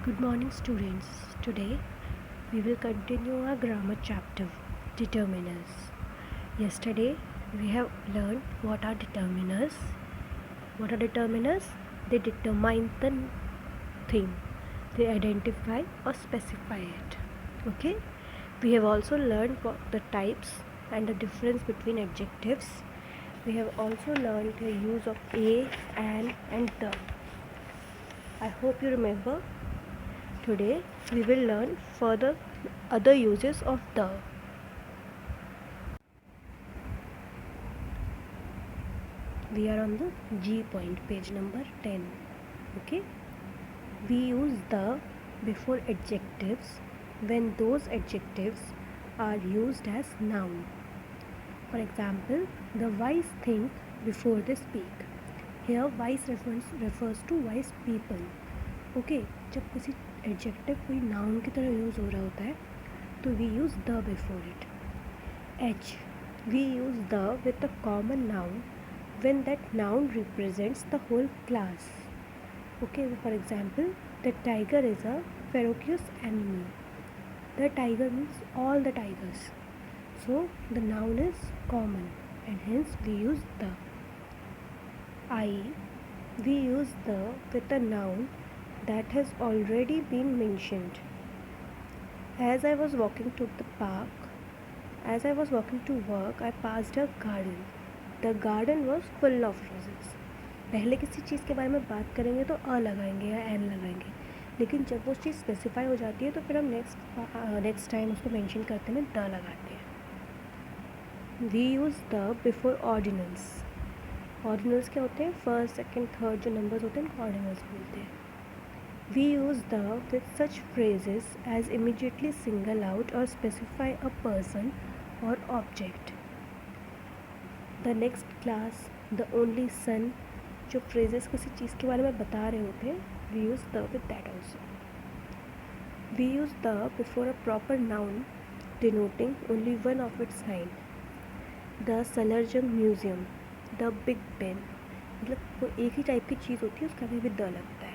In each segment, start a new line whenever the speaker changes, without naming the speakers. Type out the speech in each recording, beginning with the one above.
Good morning, students. Today we will continue our grammar chapter, determiners. Yesterday we have learned what are determiners. What are determiners? They determine the thing, they identify or specify it. Okay? We have also learned the types and the difference between adjectives. We have also learned the use of a, and the. I hope you remember. Today we will learn further other uses of the. We are on the G point, page number 10. Okay. We use the before adjectives when those adjectives are used as noun. For example, the wise think before they speak. Here wise refers to wise people. Okay, जब किसी adjective कोई noun की तरह use हो रहा होता है तो we use the before it. H, we use the with a common noun when that noun represents the whole class. Okay, for example, the tiger is a ferocious animal. The tiger means all the tigers. So the noun is common and hence we use the. I, we use the with a noun that has already been mentioned. As I was walking to work, I passed a garden. The garden was full of roses. पहले किसी चीज़ के बारे में बात करेंगे तो अ लगाएंगे या एन लगाएंगे, लेकिन जब वो चीज़ स्पेसिफाई हो जाती है तो फिर हम नेक्स्ट टाइम उसको मेंशन करते में द लगाते हैं. We use the before ordinals. Ordinals क्या होते हैं? फर्स्ट, सेकंड, थर्ड जो नंबर्स होते हैं उनको ऑर्डिनल्स बोलते हैं. We use the with such phrases as immediately single out or specify a person or object. The next class, the only son, जो phrases किसी चीज़ के बारे में बता रहे होते हैं, we use the with that also. We use the before a proper noun denoting only one of its kind. The Salarjung Museum, the Big Ben, मतलब वो एक ही टाइप की चीज़ होती है उसका भी द लगता है.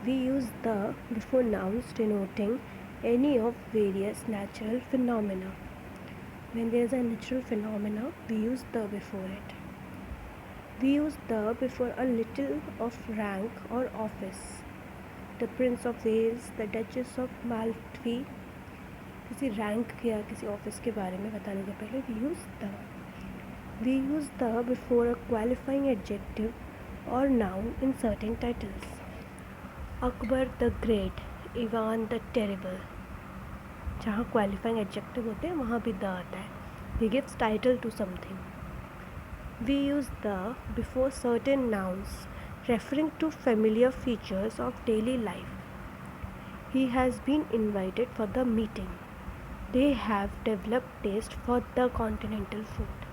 We use the before nouns denoting any of various natural phenomena. When there is a natural phenomena, we use the before it. We use the before a little of rank or office. The Prince of Wales, the Duchess of Malfi. किसी rank या किसी office के बारे में बताने से पहले we use the. We use the before a qualifying adjective or noun in certain titles. Akbar the great, Ivan the terrible. जहाँ क्वालिफाइंग एडजेक्टिव होते हैं वहाँ भी द आता है. He gives title to something. We use the before certain nouns referring to familiar features of daily life. He has been invited for the meeting. They have developed taste for the continental food.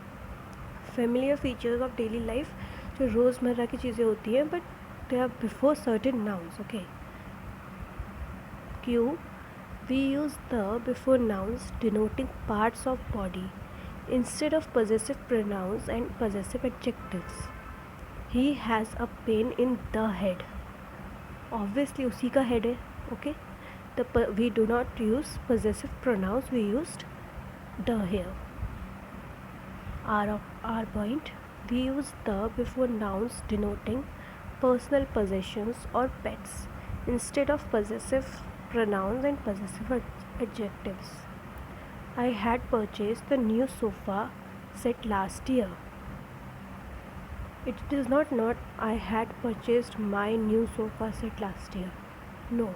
Familiar features of daily life जो रोज़मर्रा की चीज़ें होती हैं but they are before certain nouns. Okay. Q, we use the before nouns denoting parts of body instead of possessive pronouns and possessive adjectives. He has a pain in the head. Obviously उसी का head है. Okay. We do not use possessive pronouns, we used the here. R point, we use the before nouns denoting personal possessions or pets instead of possessive pronouns and possessive adjectives. I had purchased the new sofa set last year. It is not I had purchased my new sofa set last year. No,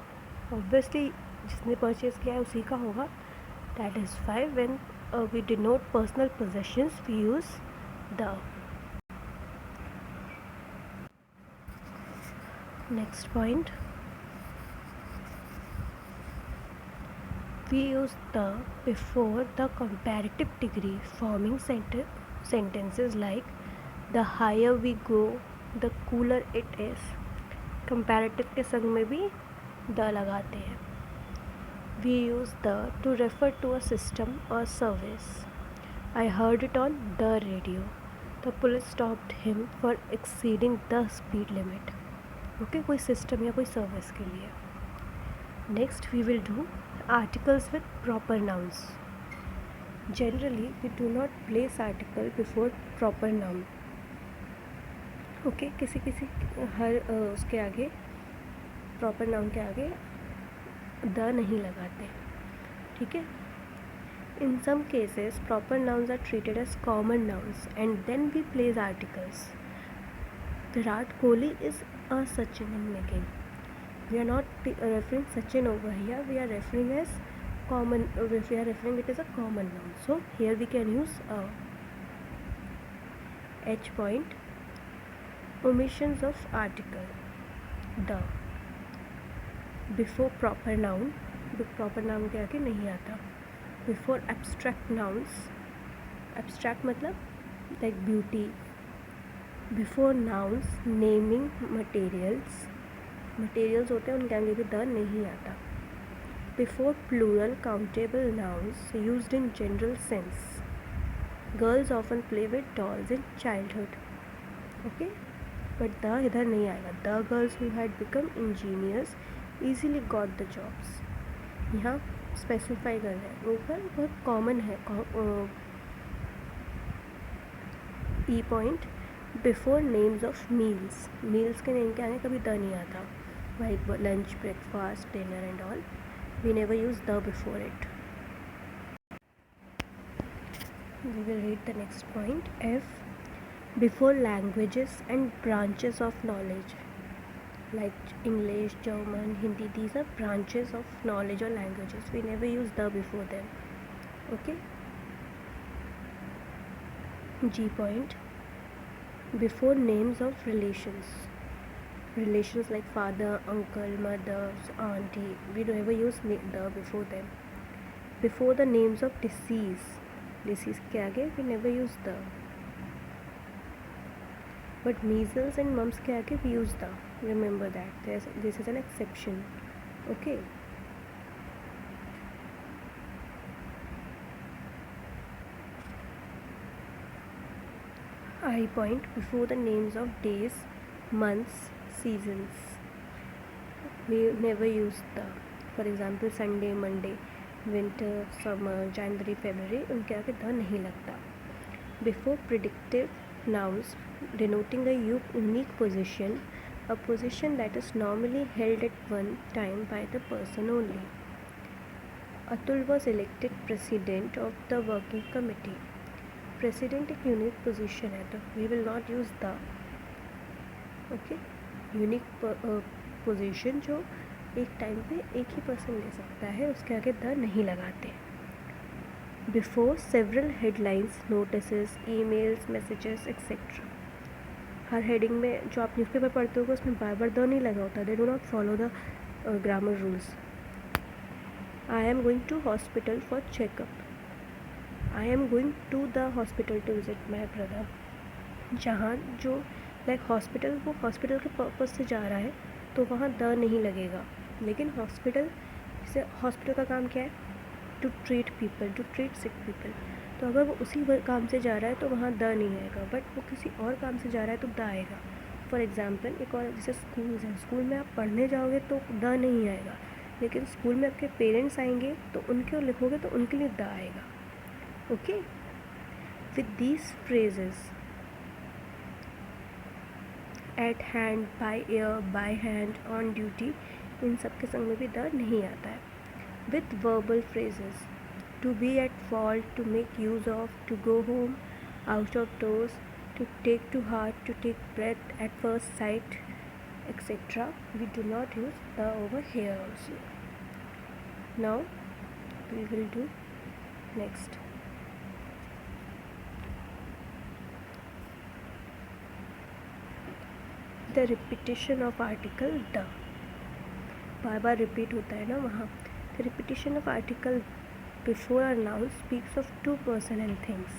obviously जिसने purchase किया है उसी का होगा. That is why when we denote personal possessions we use the. Next point, we use the before the comparative degree forming sentences like the higher we go the cooler it is. comparative के संग में भी the लगाते हैं. We use the to refer to a system or service. I heard it on the radio. The police stopped him for exceeding the speed limit. Okay कोई system या कोई service के लिए. Next we will do articles with proper nouns. Generally we do not place article before proper noun. Okay किसी किसी हर उसके आगे proper noun के आगे द नहीं लगाते. ठीक है. In some cases proper nouns are treated as common nouns and then we place articles. Virat Kohli is a Sachin in making. We are not referring Sachin over here, we are referring as common, we are referring it as a common noun. So here we can use H point. Omissions of article the before proper noun के आगे नहीं आता. Before abstract nouns, abstract मतलब like beauty. Before nouns naming materials होते हैं उनके आगे भी द नहीं आता. Before plural countable nouns used in general sense. Girls often play with dolls in childhood. Okay, but the इधर नहीं आएगा. The girls who had become engineers easily got the jobs. यहाँ स्पेसिफाई कर रहे हैं. ऊपर बहुत कॉमन है E point. Before names of meals के नेम के आगे कभी द नहीं आता. Like lunch, breakfast, dinner and all. We never use the before it. We will read the next point. F. Before languages and branches of knowledge like English, German, Hindi, these are branches of knowledge or languages. We never use the before them. Okay. G point. Before names of relations like father, uncle, mother, auntie, we never use the before them. Before the names of disease के आगे we never use the. But measles and mumps के आगे we use the. Remember that this is an exception. Okay. I point. Before the names of days, months, seasons, we never use the. For example, Sunday, Monday, winter, summer, January, February, उनके आगे the नहीं लगता. Before predictive nouns denoting a unique position, a position that is normally held at one time by the person only. Atul was elected president of the working committee. President एक unique position है तो we will not use the. Okay. Unique position जो एक time पे एक ही person ले सकता है उसके आगे द नहीं लगाते. Before several headlines, notices, emails, messages, etc. हर हेडिंग में जो आप न्यूज़पेपर पढ़ते हो उसमें बार बार द नहीं लगा होता. They do not follow the grammar rules. I am going to hospital for checkup. I am going to the hospital to visit my brother. जहाँ जो लाइक हॉस्पिटल वो हॉस्पिटल के पर्पज़ से जा रहा है तो वहाँ द नहीं लगेगा. लेकिन हॉस्पिटल जैसे हॉस्पिटल का काम क्या है? To treat people, to treat sick people. तो अगर वो उसी काम से जा रहा है तो वहाँ द नहीं आएगा. बट वो किसी और काम से जा रहा है तो द आएगा. फॉर एग्ज़ाम्पल एक और जैसे स्कूल्स हैं. स्कूल में आप पढ़ने जाओगे तो द नहीं आएगा. लेकिन स्कूल में आपके पेरेंट्स आएंगे तो उनके लिखोगे तो उनके लिए द आएगा. Okay. With these phrases at hand, by air, by hand, on duty, इन सब के संग में भी द नहीं आता है. With verbal phrases to be at fault, to make use of, to go home, out of doors, to take to heart, to take breath, at first sight, etc. We do not use the over here also. Now we will do next. The repetition of article the. Bar bar repeat होता है ना वहाँ. The repetition of article before a noun speaks of two person and things.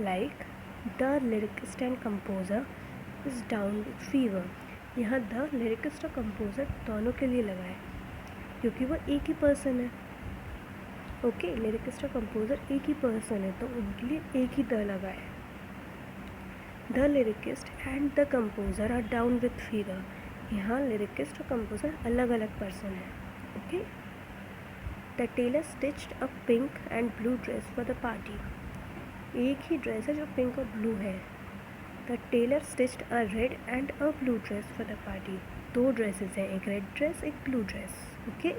Like the lyricist and composer is down with fever. यहाँ the lyricist और composer दोनों के लिए लगा है क्योंकि वो एक ही पर्सन है. ओके. lyricist और composer एक ही पर्सन है तो उनके लिए एक ही द लगा है. The lyricist and the composer are down with fever. यहाँ lyricist और composer अलग अलग पर्सन है. Okay, the tailor stitched a pink and blue dress for the party. एक ही ड्रेस है जो पिंक और ब्लू है। The tailor stitched a red and a blue dress for the party. दो ड्रेसेस हैं, एक रेड ड्रेस एक blue dress. Okay,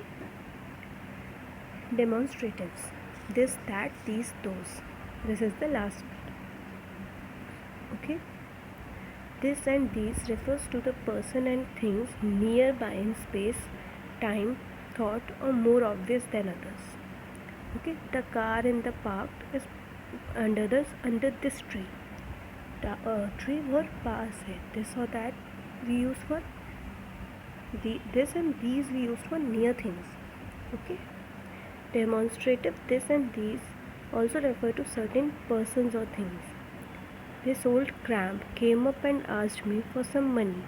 demonstratives, this that these those, this is the last part. Okay, this and these refers to the person and things nearby in space, time, thought, or more obvious than others. Okay, the car in the park is under this tree. The tree और पास है, this or that we use for this and these we use for near things. Okay, demonstrative this and these also refer to certain persons or things. This old cramp came up and asked me for some money.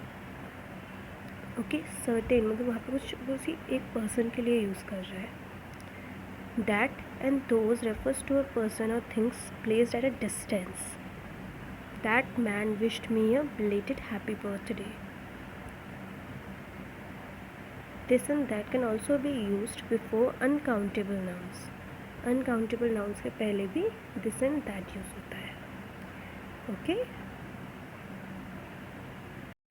Okay, certain मतलब वहाँ पे कुछ किसी एक person के लिए use कर रहा है. That and those refers to a person or things placed at a distance. That man wished me a belated happy birthday. This and that can also be used before uncountable nouns. Uncountable nouns के पहले भी this and that use होता है. Okay?